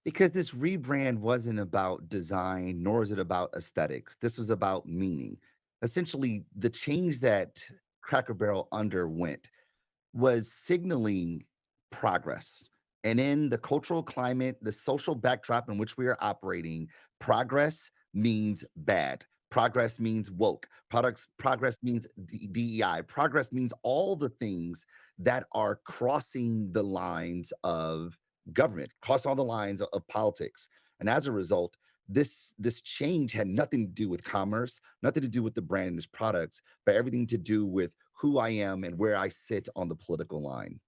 Because this rebrand wasn't about design, nor is it about aesthetics. This was about meaning. Essentially, the change that Cracker Barrel underwent was signaling progress. And in the cultural climate, the social backdrop in which we are operating, progress means bad. Progress means woke. Progress means DEI. Progress means all the things that are crossing the lines of government, cross all the lines of politics. And as a result, this change had nothing to do with commerce, nothing to do with the brand and its products, but everything to do with who I am and where I sit on the political line.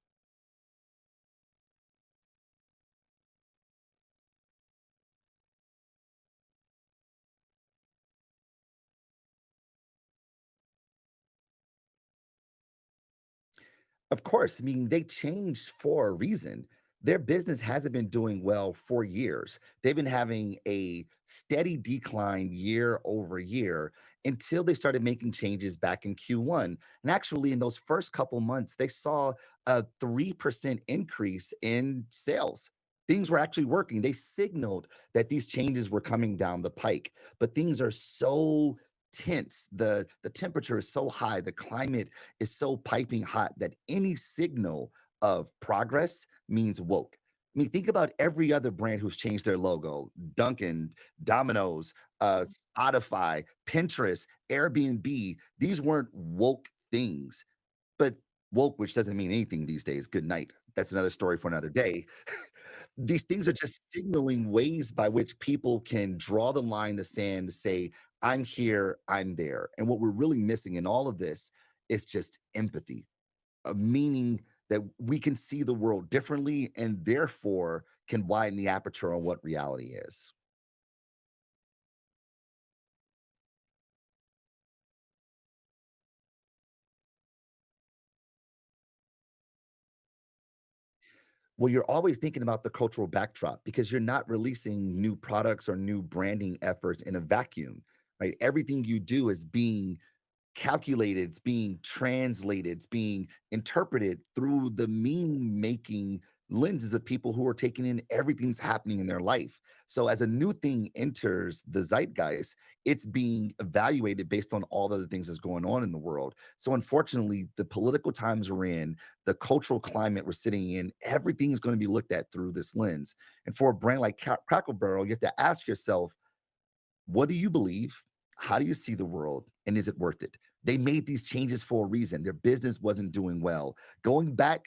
Of course, I mean, they changed for a reason. Their business hasn't been doing well for years. They've been having a steady decline year over year until they started making changes back in Q1. And actually, in those first couple months, they saw a 3% increase in sales. Things were actually working. They signaled that these changes were coming down the pike, but things are so tense. The temperature is so high, the climate is so piping hot that any signal of progress means woke. I mean, think about every other brand who's changed their logo: Dunkin', Domino's, Spotify, Pinterest, Airbnb. These weren't woke things, but woke, which doesn't mean anything these days. Good night. That's another story for another day. These things are just signaling ways by which people can draw the line in the sand to say, I'm here, I'm there. And what we're really missing in all of this is just empathy, meaning that we can see the world differently and therefore can widen the aperture on what reality is. Well, you're always thinking about the cultural backdrop because you're not releasing new products or new branding efforts in a vacuum, right? Everything you do is being calculated, it's being translated, it's being interpreted through the meaning making lenses of people who are taking in everything that's happening in their life. So as a new thing enters the zeitgeist, it's being evaluated based on all the other things that's going on in the world. So unfortunately, the political times we're in, the cultural climate we're sitting in, everything is going to be looked at through this lens. And for a brand like Crackle Barrel, you have to ask yourself, what do you believe? How do you see the world? And is it worth it? They made these changes for a reason. Their business wasn't doing well. Going back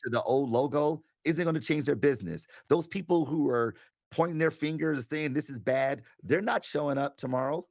to the old logo isn't going to change their business. Those people who are pointing their fingers saying this is bad, they're not showing up tomorrow.